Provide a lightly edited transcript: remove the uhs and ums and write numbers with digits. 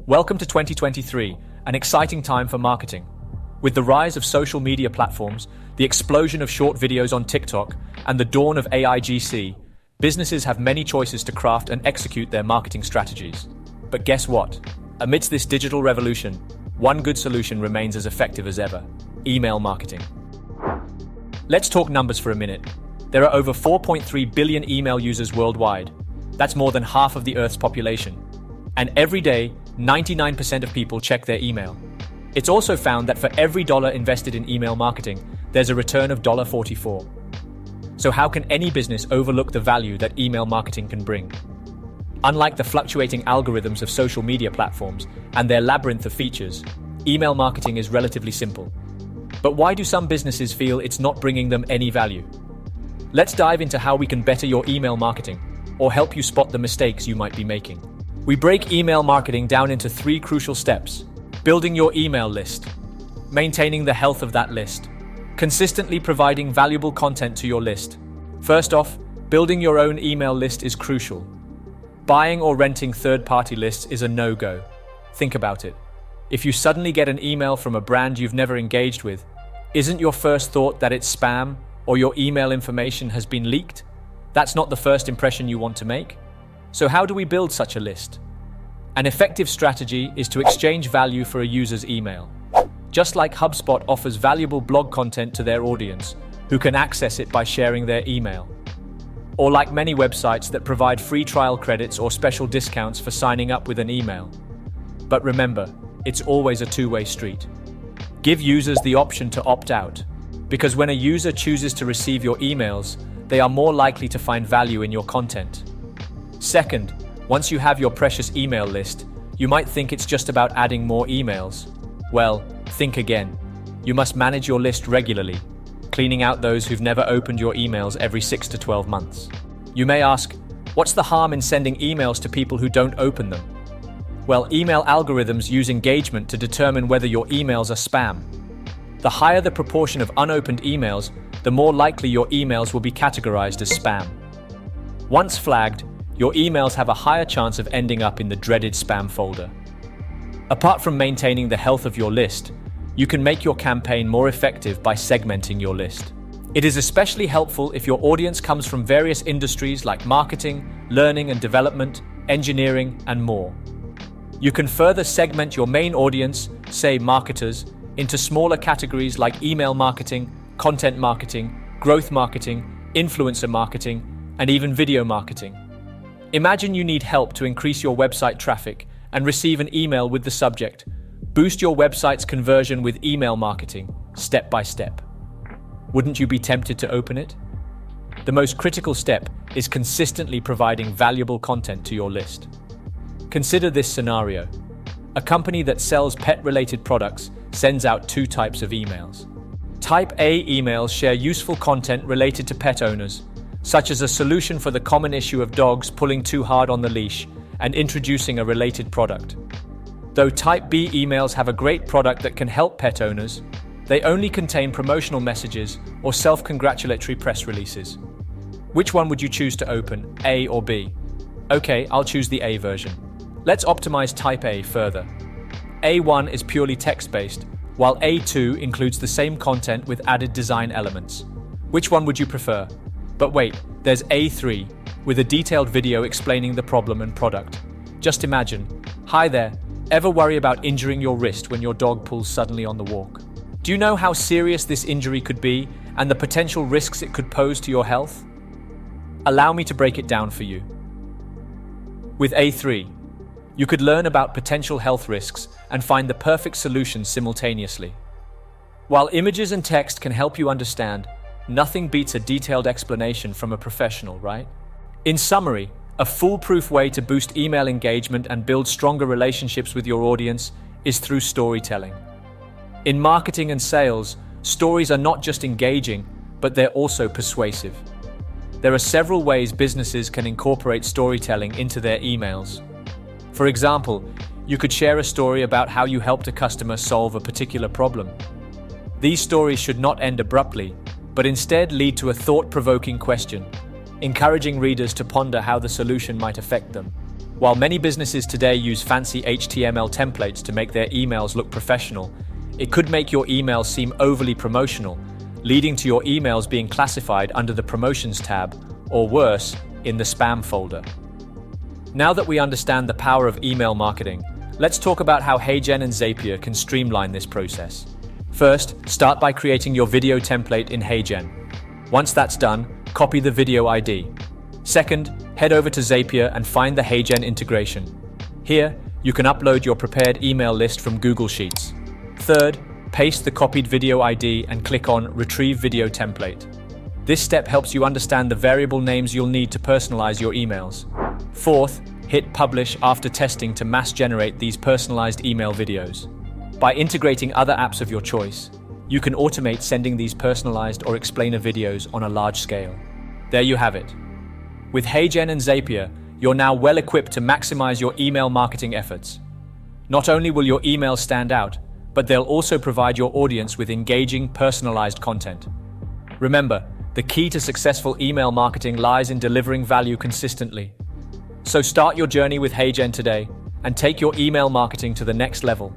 Welcome to 2023, an exciting time for marketing. With the rise of social media platforms, the explosion of short videos on TikTok, and the dawn of AIGC, businesses have many choices to craft and execute their marketing strategies. But guess what? Amidst this digital revolution, one good solution remains as effective as ever: email marketing. Let's talk numbers for a minute. There are over 4.3 billion email users worldwide. That's more than half of the Earth's population. And every day, 99% of people check their email. It's also found that for every dollar invested in email marketing, there's a return of $44. So how can any business overlook the value that email marketing can bring? Unlike the fluctuating algorithms of social media platforms and their labyrinth of features, email marketing is relatively simple. But why do some businesses feel it's not bringing them any value? Let's dive into how we can better your email marketing, or help you spot the mistakes you might be making. We break email marketing down into 3 crucial steps: building your email list, maintaining the health of that list, consistently providing valuable content to your list. First off, building your own email list is crucial. Buying or renting third-party lists is a no-go. Think about it. If you suddenly get an email from a brand you've never engaged with, isn't your first thought that it's spam or your email information has been leaked? That's not the first impression you want to make. So how do we build such a list? An effective strategy is to exchange value for a user's email. Just like HubSpot offers valuable blog content to their audience, who can access it by sharing their email. Or like many websites that provide free trial credits or special discounts for signing up with an email. But remember, it's always a two-way street. Give users the option to opt out, because when a user chooses to receive your emails, they are more likely to find value in your content. Second, once you have your precious email list, you might think it's just about adding more emails. Well, think again. You must manage your list regularly, cleaning out those who've never opened your emails every 6 to 12 months. You may ask, what's the harm in sending emails to people who don't open them? Well, email algorithms use engagement to determine whether your emails are spam. The higher the proportion of unopened emails, the more likely your emails will be categorized as spam. Once flagged, your emails have a higher chance of ending up in the dreaded spam folder. Apart from maintaining the health of your list, you can make your campaign more effective by segmenting your list. It is especially helpful if your audience comes from various industries like marketing, learning and development, engineering, and more. You can further segment your main audience, say marketers, into smaller categories like email marketing, content marketing, growth marketing, influencer marketing, and even video marketing. Imagine you need help to increase your website traffic and receive an email with the subject: "Boost your website's conversion with email marketing, step by step." Wouldn't you be tempted to open it? The most critical step is consistently providing valuable content to your list. Consider this scenario. A company that sells pet-related products sends out 2 types of emails. Type A emails share useful content related to pet owners, such as a solution for the common issue of dogs pulling too hard on the leash and introducing a related product. Though Type B emails have a great product that can help pet owners, they only contain promotional messages or self-congratulatory press releases. Which one would you choose to open, A or B? Okay, I'll choose the A version. Let's optimize Type A further. A1 is purely text-based, while A2 includes the same content with added design elements. Which one would you prefer? But wait, there's A3, with a detailed video explaining the problem and product. Just imagine, hi there, ever worry about injuring your wrist when your dog pulls suddenly on the walk? Do you know how serious this injury could be and the potential risks it could pose to your health? Allow me to break it down for you. With A3, you could learn about potential health risks and find the perfect solution simultaneously. While images and text can help you understand, nothing beats a detailed explanation from a professional, right? In summary, a foolproof way to boost email engagement and build stronger relationships with your audience is through storytelling. In marketing and sales, stories are not just engaging, but they're also persuasive. There are several ways businesses can incorporate storytelling into their emails. For example, you could share a story about how you helped a customer solve a particular problem. These stories should not end abruptly, but instead lead to a thought-provoking question, encouraging readers to ponder how the solution might affect them. While many businesses today use fancy HTML templates to make their emails look professional, it could make your emails seem overly promotional, leading to your emails being classified under the Promotions tab, or worse, in the spam folder. Now that we understand the power of email marketing, let's talk about how HeyGen and Zapier can streamline this process. First, start by creating your video template in HeyGen. Once that's done, copy the video ID. Second, head over to Zapier and find the HeyGen integration. Here, you can upload your prepared email list from Google Sheets. Third, paste the copied video ID and click on Retrieve Video Template. This step helps you understand the variable names you'll need to personalize your emails. Fourth, hit Publish after testing to mass generate these personalized email videos. By integrating other apps of your choice, you can automate sending these personalized or explainer videos on a large scale. There you have it. With HeyGen and Zapier, you're now well equipped to maximize your email marketing efforts. Not only will your emails stand out, but they'll also provide your audience with engaging, personalized content. Remember, the key to successful email marketing lies in delivering value consistently. So start your journey with HeyGen today and take your email marketing to the next level.